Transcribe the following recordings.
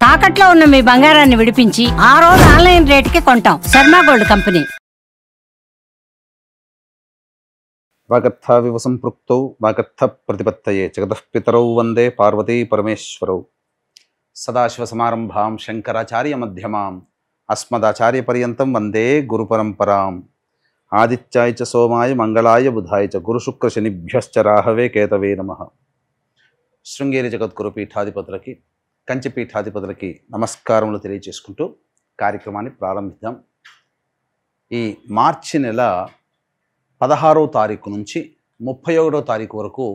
తాకట్లో ఉన్న మీ బంగారాన్ని విడిపించి ఆ రోజు ఆన్లైన్ రేటుకి కొంటాం. Sharma gold company. వాగర్థావివ సంపృక్తౌ వాగర్థ ప్రతిపత్తయే జగతః పితరౌ వందే పార్వతీ పరమేశ్వరౌ. సదాశివసమారంభాం శంకరాచార్య మధ్యమాం అస్మదాచార్య పర్యంతం వందే గురు పరంపరాం. ఆదిత్యాయ చ సోమాయ మంగళాయ బుధాయ చ గురుశుక్ర శనిభ్యశ్చ రాహవే కేతవే నమః. శృంగేరి జగద్గురు పీఠాధిపతులకి, కంచి పీఠాధిపతులకి నమస్కారములు తెలియజేసుకుంటూ కార్యక్రమాన్ని ప్రారంభిద్దాం. ఈ మార్చి నెల 16వ తారీఖు నుంచి 31వ తారీఖు వరకు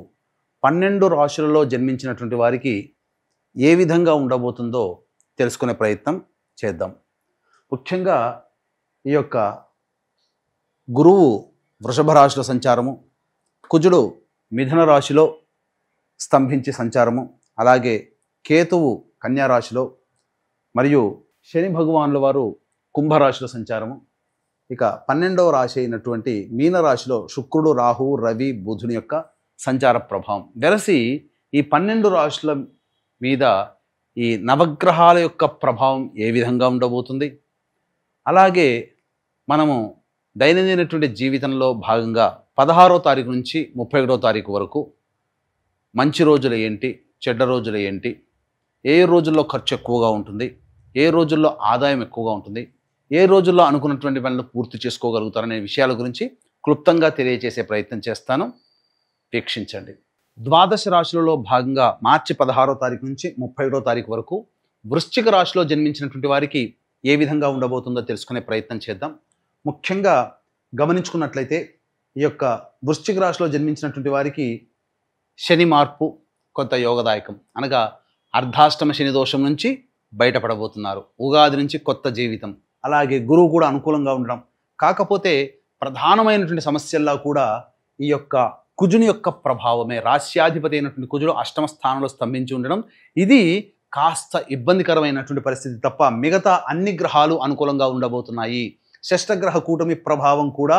12 రాశులలో జన్మించినటువంటి వారికి ఏ విధంగా ఉండబోతుందో తెలుసుకునే ప్రయత్నం చేద్దాం. ముఖ్యంగా ఈ యొక్క గురువు వృషభ రాశిలో సంచారము, కుజుడు మిథున రాశిలో స్తంభించి సంచారము, అలాగే కేతువు కన్యా రాశిలో, మరియు శని భగవానుల వారు కుంభరాశిలో సంచారము. ఇక 12వ రాశి అయినటువంటి మీనరాశిలో శుక్రుడు, రాహువు, రవి, బుధుని యొక్క సంచార ప్రభావం వెరసి ఈ 12 రాశుల మీద ఈ నవగ్రహాల యొక్క ప్రభావం ఏ విధంగా ఉండబోతుంది, అలాగే మనము దైనందినటువంటి జీవితంలో భాగంగా 16వ తారీఖు నుంచి 31వ తారీఖు వరకు మంచి రోజులు ఏంటి, చెడ్డ రోజులు ఏంటి, ఏ రోజుల్లో ఖర్చు ఎక్కువగా ఉంటుంది, ఏ రోజుల్లో ఆదాయం ఎక్కువగా ఉంటుంది, ఏ రోజుల్లో అనుకున్నటువంటి పనులు పూర్తి చేసుకోగలుగుతారనే విషయాల గురించి క్లుప్తంగా తెలియజేసే ప్రయత్నం చేస్తాను. వీక్షించండి. ద్వాదశ రాశులలో భాగంగా మార్చి 16వ తారీఖు నుంచి 31వ తారీఖు వరకు వృశ్చిక రాశిలో జన్మించినటువంటి వారికి ఏ విధంగా ఉండబోతుందో తెలుసుకునే ప్రయత్నం చేద్దాం. ముఖ్యంగా గమనించుకున్నట్లయితే ఈ యొక్క వృశ్చిక రాశిలో జన్మించినటువంటి వారికి శని మార్పు కొంత యోగదాయకం, అనగా అర్ధాష్టమ శని దోషం నుంచి బయటపడబోతున్నారు. ఉగాది నుంచి కొత్త జీవితం, అలాగే గురువు కూడా అనుకూలంగా ఉండడం. కాకపోతే ప్రధానమైనటువంటి సమస్యల్లో కూడా ఈ యొక్క కుజుని యొక్క ప్రభావమే. రాశ్యాధిపతి అయినటువంటి కుజుడు అష్టమ స్థానంలో స్తంభించి ఉండడం, ఇది కాస్త ఇబ్బందికరమైనటువంటి పరిస్థితి తప్ప మిగతా అన్ని గ్రహాలు అనుకూలంగా ఉండబోతున్నాయి. షష్టగ్రహ కూటమి ప్రభావం కూడా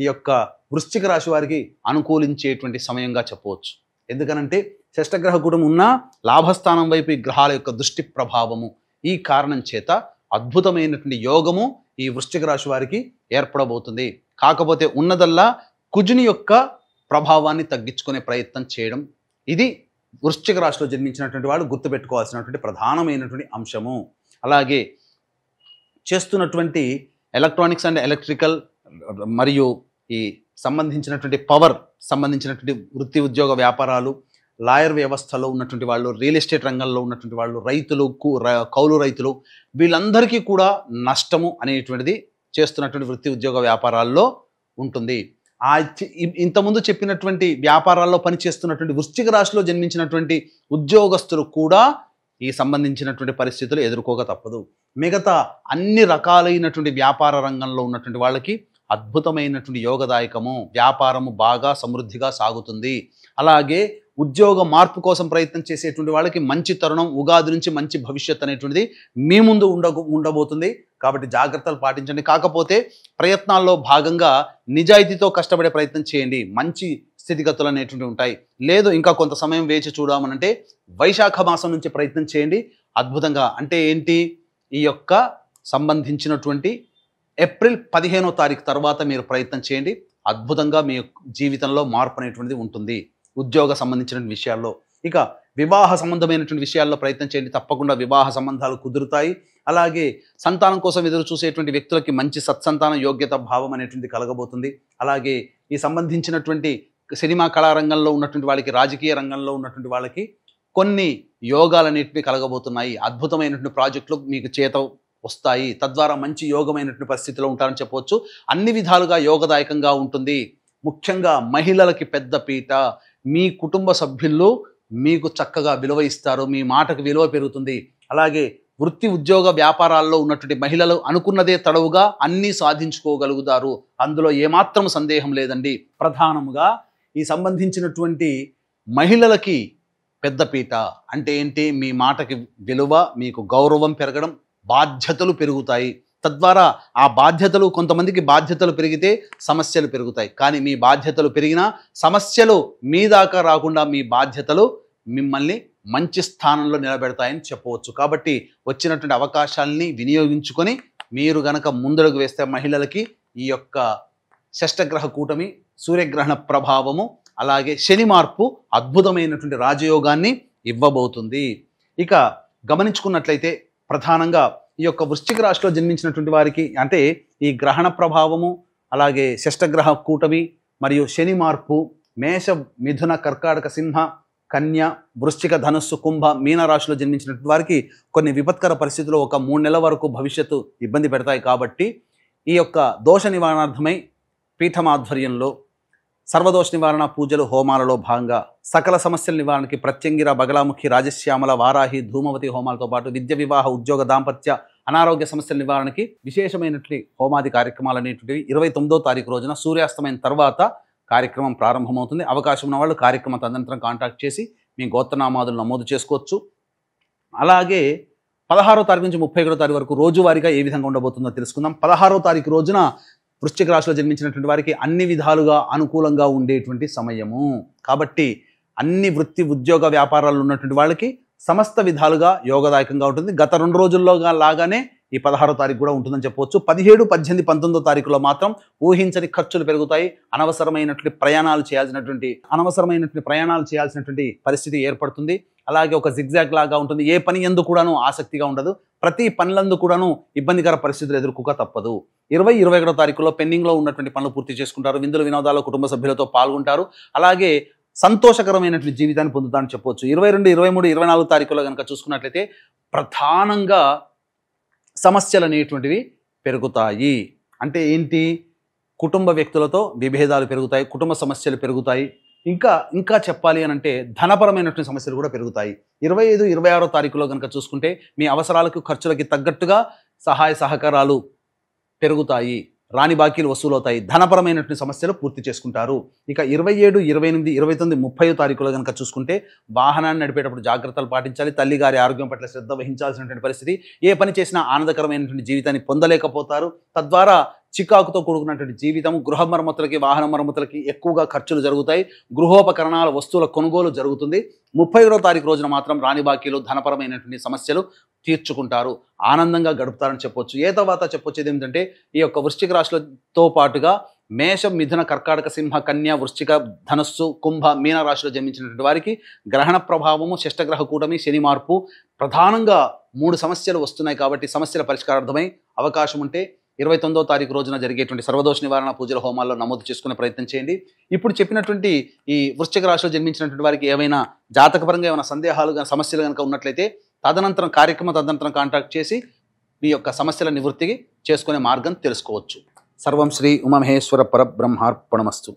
ఈ యొక్క వృశ్చిక రాశి వారికి అనుకూలించేటువంటి సమయంగా చెప్పవచ్చు. ఎందుకనంటే షష్టగ్రహ కూటమి ఉన్న లాభస్థానం వైపు ఈ గ్రహాల యొక్క దృష్టి ప్రభావము, ఈ కారణం చేత అద్భుతమైనటువంటి యోగము ఈ వృశ్చిక రాశి వారికి ఏర్పడబోతుంది. కాకపోతే ఉన్నదల్లా కుజుని యొక్క ప్రభావాన్ని తగ్గించుకునే ప్రయత్నం చేయడం, ఇది వృశ్చిక రాశిలో జన్మించినటువంటి వాళ్ళు గుర్తుపెట్టుకోవాల్సినటువంటి ప్రధానమైనటువంటి అంశము. అలాగే చేస్తున్నటువంటి ఎలక్ట్రానిక్స్ అండ్ ఎలక్ట్రికల్ మరియు ఈ సంబంధించినటువంటి పవర్ సంబంధించినటువంటి వృత్తి ఉద్యోగ వ్యాపారాలు, లాయర్ వ్యవస్థలో ఉన్నటువంటి వాళ్ళు, రియల్ ఎస్టేట్ రంగంలో ఉన్నటువంటి వాళ్ళు, రైతులు, కౌలు రైతులు, వీళ్ళందరికీ కూడా నష్టము అనేటువంటిది చేస్తున్నటువంటి వృత్తి ఉద్యోగ వ్యాపారాల్లో ఉంటుంది. ఇంతకుముందు చెప్పినటువంటి వ్యాపారాల్లో పనిచేస్తున్నటువంటి వృశ్చిక రాశిలో జన్మించినటువంటి ఉద్యోగస్తులు కూడా ఈ సంబంధించినటువంటి పరిస్థితులు ఎదుర్కోక తప్పదు. మిగతా అన్ని రకాలైనటువంటి వ్యాపార రంగంలో ఉన్నటువంటి వాళ్ళకి అద్భుతమైనటువంటి యోగదాయకము, వ్యాపారము బాగా సమృద్ధిగా సాగుతుంది. అలాగే ఉద్యోగ మార్పు కోసం ప్రయత్నం చేసేటువంటి వాళ్ళకి మంచి తరుణం, ఉగాది నుంచి మంచి భవిష్యత్ అనేటువంటిది మీ ముందు ఉండబోతుంది. కాబట్టి జాగ్రత్తలు పాటించండి. కాకపోతే ప్రయత్నాల్లో భాగంగా నిజాయితీతో కష్టపడే ప్రయత్నం చేయండి. మంచి స్థితిగతులు అనేటువంటివి ఉంటాయి. లేదు ఇంకా కొంత సమయం వేచి చూడమనంటే వైశాఖ మాసం నుంచి ప్రయత్నం చేయండి. అద్భుతంగా, అంటే ఏంటి, ఈ యొక్క సంబంధించినటువంటి ఏప్రిల్ 15వ తారీఖు తర్వాత మీరు ప్రయత్నం చేయండి. అద్భుతంగా మీ జీవితంలో మార్పు అనేటువంటిది ఉంటుంది. ఉద్యోగ సంబంధించిన విషయాల్లో, ఇక వివాహ సంబంధమైనటువంటి విషయాల్లో ప్రయత్నం చేయండి. తప్పకుండా వివాహ సంబంధాలు కుదురుతాయి. అలాగే సంతానం కోసం ఎదురు చూసేటువంటి వ్యక్తులకి మంచి సత్సంతాన యోగ్యత భావం అనేటువంటి కలగబోతుంది. అలాగే ఈ సంబంధించినటువంటి సినిమా కళారంగంలో ఉన్నటువంటి వాళ్ళకి, రాజకీయ రంగంలో ఉన్నటువంటి వాళ్ళకి కొన్ని యోగాలు అనేటివి కలగబోతున్నాయి. అద్భుతమైనటువంటి ప్రాజెక్టులు మీకు చేత వస్తాయి. తద్వారా మంచి యోగమైనటువంటి పరిస్థితిలో ఉంటారని చెప్పవచ్చు. అన్ని విధాలుగా యోగదాయకంగా ఉంటుంది. ముఖ్యంగా మహిళలకి పెద్ద పీట. మీ కుటుంబ సభ్యులు మీకు చక్కగా విలువ ఇస్తారు, మీ మాటకు విలువ పెరుగుతుంది. అలాగే వృత్తి ఉద్యోగ వ్యాపారాల్లో ఉన్నటువంటి మహిళలు అనుకున్నదే తడవుగా అన్నీ సాధించుకోగలుగుతారు. అందులో ఏమాత్రం సందేహం లేదండి. ప్రధానముగా ఈ సంబంధించినటువంటి మహిళలకి పెద్దపీట అంటే ఏంటి, మీ మాటకి విలువ, మీకు గౌరవం పెరగడం, బాధ్యతలు పెరుగుతాయి. తద్వారా ఆ బాధ్యతలు, కొంతమందికి బాధ్యతలు పెరిగితే సమస్యలు పెరుగుతాయి. కానీ మీ బాధ్యతలు పెరిగినా సమస్యలు మీ దాకా రాకుండా మీ బాధ్యతలు మిమ్మల్ని మంచి స్థానంలో నిలబెడతాయని చెప్పవచ్చు. కాబట్టి వచ్చినటువంటి అవకాశాలని వినియోగించుకొని మీరు గనక ముందడుగు వేస్తే మహిళలకి ఈ యొక్క షష్టగ్రహ కూటమి, సూర్యగ్రహణ ప్రభావము, అలాగే శని మార్పు అద్భుతమైనటువంటి రాజయోగాన్ని ఇవ్వబోతుంది. ఇక గమనించుకున్నట్లయితే ప్రధానంగా ఈ యొక్క వృశ్చిక రాశిలో జన్మించినటువంటి వారికి అంటే ఈ గ్రహణ ప్రభావము, అలాగే షష్టగ్రహ కూటమి మరియు శని మార్పు మేష, మిథున, కర్కాటక, సింహ, కన్య, వృశ్చిక, ధనుస్సు, కుంభ, మీన రాశిలో జన్మించినటువంటి వారికి కొన్ని విపత్కర పరిస్థితులు ఒక 3 నెలల వరకు భవిష్యత్తు ఇబ్బంది పెడతాయి. కాబట్టి ఈ యొక్క దోష నివారణార్థమై పీఠం ఆధ్వర్యంలో సర్వదోష నివారణ పూజలు, హోమాలలో భాగంగా సకల సమస్యల నివారణకి ప్రత్యంగిర, బగలాముఖి, రాజశ్యామల, వారాహి, ధూమవతి హోమాలతో పాటు విద్య, వివాహ, ఉద్యోగ, దాంపత్య, అనారోగ్య సమస్యల నివారణకి విశేషమైనటువంటి హోమాది కార్యక్రమాలు అనేటువంటివి 29వ తారీఖు రోజున సూర్యాస్తమైన తర్వాత కార్యక్రమం ప్రారంభమవుతుంది. అవకాశం ఉన్న వాళ్ళు కార్యక్రమ తదనంతరం కాంటాక్ట్ చేసి మీ గోత్రనామాదులు నమోదు చేసుకోవచ్చు. అలాగే 16వ తారీఖు నుంచి 31వ తారీఖు వరకు రోజువారీగా ఏ విధంగా ఉండబోతుందో తెలుసుకుందాం. 16వ తారీఖు రోజున వృశ్చిక రాశిలో జన్మించినటువంటి వారికి అన్ని విధాలుగా అనుకూలంగా ఉండేటువంటి సమయము. కాబట్టి అన్ని వృత్తి, ఉద్యోగ, వ్యాపారాలు ఉన్నటువంటి వాళ్ళకి సమస్త విధాలుగా యోగదాయకంగా ఉంటుంది. గత 2 రోజుల్లో లాగానే ఈ 16వ తారీఖు కూడా ఉంటుందని చెప్పవచ్చు. 17, 18, 19వ తారీఖులో మాత్రం ఊహించని ఖర్చులు పెరుగుతాయి. అనవసరమైనటువంటి ప్రయాణాలు చేయాల్సినటువంటి పరిస్థితి ఏర్పడుతుంది. అలాగే ఒక జిగ్జాగ్ లాగా ఉంటుంది. ఏ పని ఎందు కూడాను ఆసక్తిగా ఉండదు. ప్రతి పనులందు కూడాను ఇబ్బందికర పరిస్థితులు ఎదుర్కోక తప్పదు. 20, 21వ తారీఖులో పెండింగ్లో ఉన్నటువంటి పనులు పూర్తి చేసుకుంటారు. విందులు, వినోదాలు కుటుంబ సభ్యులతో పాల్గొంటారు. అలాగే సంతోషకరమైనటువంటి జీవితాన్ని పొందుతారని చెప్పవచ్చు. 22, 23, 24 తారీఖులో కనుక చూసుకున్నట్లయితే ప్రధానంగా సమస్యలు అనేటువంటివి పెరుగుతాయి. అంటే ఏంటి? కుటుంబ వ్యక్తులతో విభేదాలు పెరుగుతాయి, కుటుంబ సమస్యలు పెరుగుతాయి. ఇంకా చెప్పాలి అని అంటే ధనపరమైనటువంటి సమస్యలు కూడా పెరుగుతాయి. 25, 26వ తారీఖులో కనుక చూసుకుంటే మీ అవసరాలకు, ఖర్చులకి తగ్గట్టుగా సహాయ సహకారాలు పెరుగుతాయి. రాని బాకీలు వసూలవుతాయి. ధనపరమైనటువంటి సమస్యలు పూర్తి చేసుకుంటారు. ఇక 27, 28, 29, 30వ తారీఖులో కనుక చూసుకుంటే వాహనాన్ని నడిపేటప్పుడు జాగ్రత్తలు పాటించాలి. తల్లిగారి ఆరోగ్యం పట్ల శ్రద్ధ వహించాల్సినటువంటి పరిస్థితి. ఏ పని చేసినా ఆనందకరమైనటువంటి జీవితాన్ని పొందలేకపోతారు. తద్వారా చికాకుతో కూడుకున్నటువంటి జీవితం, గృహ మరమ్మతులకి, వాహన మరమ్మతులకి ఎక్కువగా ఖర్చులు జరుగుతాయి. గృహోపకరణాల వస్తువుల కొనుగోలు జరుగుతుంది. 31వ తారీఖు రోజున మాత్రం రాని బాకీలు, ధనపరమైనటువంటి సమస్యలు తీర్చుకుంటారు. ఆనందంగా గడుపుతారని చెప్పొచ్చు. తర్వాత చెప్పొచ్చేది ఏమిటంటే ఈ యొక్క వృశ్చిక రాశులతో పాటుగా మేషం, మిథున, కర్కాటక, సింహ, కన్య, వృశ్చిక, ధనస్సు, కుంభ, మీన రాశిలో జన్మించినటువంటి వారికి గ్రహణ ప్రభావము, షష్టగ్రహ కూటమి, శని మార్పు ప్రధానంగా 3 సమస్యలు వస్తున్నాయి. కాబట్టి సమస్యల పరిష్కారార్థమై అవకాశం ఉంటే 29వ తారీఖు రోజున జరిగేటువంటి సర్వదోష నివారణ పూజల హోమాల్లో నమోదు చేసుకునే ప్రయత్నం చేయండి. ఇప్పుడు చెప్పినటువంటి ఈ వృశ్చిక రాశిలో జన్మించినటువంటి వారికి ఏమైనా జాతకపరంగా ఏమైనా సందేహాలు, సమస్యలు కనుక ఉన్నట్లయితే తదనంతరం కాంటాక్ట్ చేసి మీ యొక్క సమస్యల నివృత్తికి చేసుకునే మార్గం తెలుసుకోవచ్చు. సర్వం శ్రీ ఉమామహేశ్వర పరబ్రహ్మార్పణమస్తు.